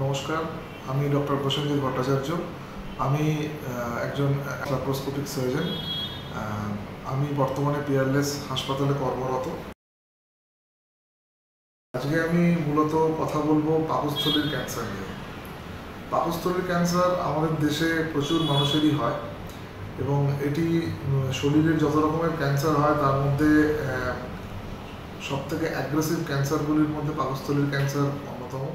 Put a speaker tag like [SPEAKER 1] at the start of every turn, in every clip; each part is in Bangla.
[SPEAKER 1] নমস্কার, আমি ডক্টর প্রসেনজিৎ ভট্টাচার্য। আমি একজন ল্যাপ্রোস্কোপিক সার্জন। আমি বর্তমানে পিয়ারলেস হাসপাতালে কর্মরত। আজকে আমি মূলত কথা বলবো পাকস্থলীর ক্যান্সার নিয়ে। পাকস্থলীর ক্যান্সার আমাদের দেশে প্রচুর মানুষেরই হয় এবং এটি শরীরের যত রকমের ক্যান্সার হয় তার মধ্যে সবথেকে অ্যাগ্রেসিভ ক্যান্সারগুলির মধ্যে পাকস্থলীর ক্যান্সার অন্যতম।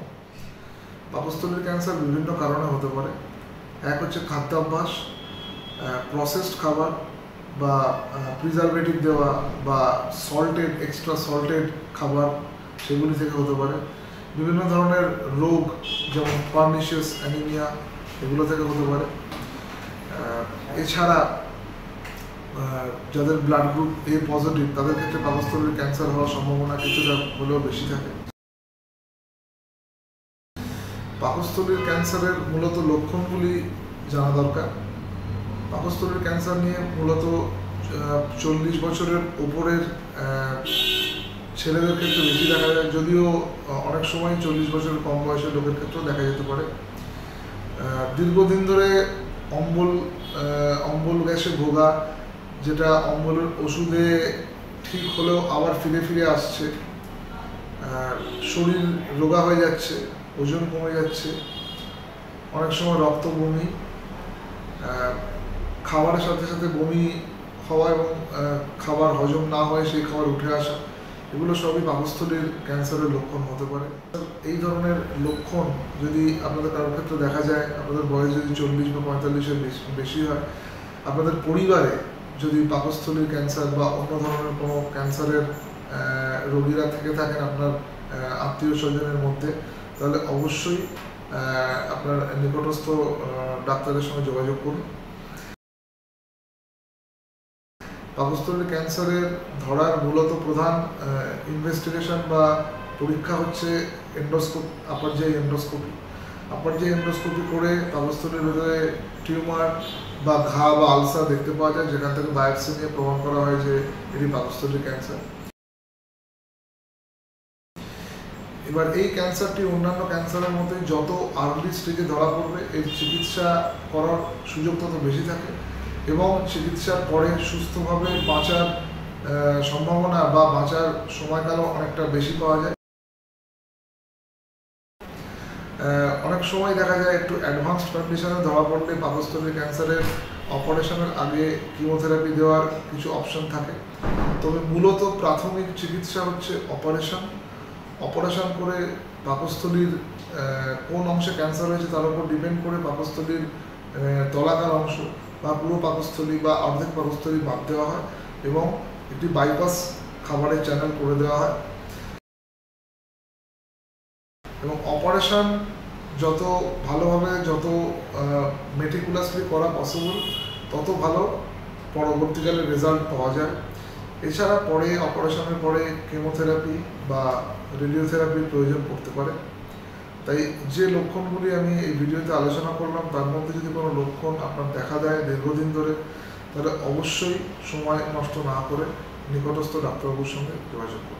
[SPEAKER 1] পাকস্থলীর ক্যান্সার বিভিন্ন কারণে হতে পারে। এক হচ্ছে খাদ্যাভ্যাস, প্রসেসড খাবার বা প্রিজারভেটিভ দেওয়া বা এক্সট্রা সল্টেড খাবার, সেগুলি থেকে হতে পারে। বিভিন্ন ধরনের রোগ যেমন পার্নিশিয়াস অ্যানিমিয়া, এগুলো থেকে হতে পারে। এছাড়া যাদের ব্লাড গ্রুপ এ পজিটিভ তাদের ক্ষেত্রে পাকস্থলীর ক্যান্সার হওয়ার সম্ভাবনা কিছুটা হলেও বেশি থাকে। পাকস্থলীর ক্যান্সারের মূলত লক্ষণগুলি জানা দরকার। পাকস্থলীর ক্যান্সার নিয়ে মূলত 40 বছরের উপরের ছেলেদের ক্ষেত্রে বেশি দেখা যায়, যদিও অনেক সময় 40 বছরের কম বয়সের লোকের ক্ষেত্রেও দেখা যেতে পারে। দীর্ঘদিন ধরে অম্বল গ্যাসে ভোগা, যেটা অম্বলের ওষুধে ঠিক হলেও আবার ফিরে ফিরে আসছে, শরীর রোগা হয়ে যাচ্ছে, ওজন কমে যাচ্ছে, অনেক সময় রক্ত বমি, খাবারের সাথে সাথে বমি হওয়া এবং খাবার হজম না হয়ে সেই খাবার উঠে আসা, এগুলো সবই পাকস্থলীর ক্যান্সারের লক্ষণ হতে পারে। এই ধরনের লক্ষণ যদি আপনাদের কারোর ক্ষেত্রে দেখা যায়, আপনাদের বয়স যদি 40 বা 45-এর বেশি হয়, আপনাদের পরিবারে যদি পাকস্থলীর ক্যান্সার বা অন্য ধরনের কোনো ক্যান্সারের রোগীরা থেকে থাকেন আপনার আত্মীয় স্বজনের মধ্যে, তাহলে অবশ্যই আপনার নিকটস্থ ডাক্তারের সঙ্গে যোগাযোগ করুন। পাকস্থলীর ক্যান্সারের ধরার মূলত প্রধান ইনভেস্টিগেশন বা পরীক্ষা হচ্ছে আপার জিআই এন্ডোস্কোপি করে পাকস্থলীর ভেতরে টিউমার বা ঘা বা আলসার দেখতে পাওয়া যায়, যেখান থেকে বায়োপসি নিয়ে প্রমাণ করা হয় যে এটি পাকস্থলীর ক্যান্সার। এবার এই ক্যান্সারটি অন্যান্য ক্যান্সারের মধ্যে যত আর্লি স্টেজে ধরা পড়বে এর চিকিৎসা করার সুযোগ তত বেশি থাকে এবং চিকিৎসার পরে সুস্থভাবে বাঁচার সম্ভাবনা বা বাঁচার সময়কালও অনেকটা বেশি পাওয়া যায়। অনেক সময় দেখা যায় একটু অ্যাডভান্সড কন্ডিশনে ধরা পড়লে পাকস্থলীর ক্যান্সারের অপারেশনের আগে কিমোথেরাপি দেওয়ার কিছু অপশন থাকে, তবে মূলত প্রাথমিক চিকিৎসা হচ্ছে অপারেশন করে পাকস্থলীর কোন অংশে ক্যান্সার হয়েছে তার উপর ডিপেন্ড করে পাকস্থলীর তলাকার অংশ বা পুরো পাকস্থলী বা অর্ধেক পাকস্থলী বাদ দেওয়া হয় এবং একটি বাইপাস খাবারের চ্যানেল করে দেওয়া হয়। এবং অপারেশন যত ভালোভাবে, যত মেটিকুলাসলি করা পসিবল, তত ভালো পরবর্তীকালে রেজাল্ট পাওয়া যায়। এছাড়া অপারেশনের পরে কেমোথেরাপি বা রেডিওথেরাপির প্রয়োজন পড়তে পারে। তাই যে লক্ষণগুলি আমি এই ভিডিওতে আলোচনা করলাম তার মধ্যে যদি কোনো লক্ষণ আপনার দেখা দেয় দীর্ঘদিন ধরে, তাহলে অবশ্যই সময় নষ্ট না করে নিকটস্থ ডাক্তারবাবুর সঙ্গে যোগাযোগ করুন।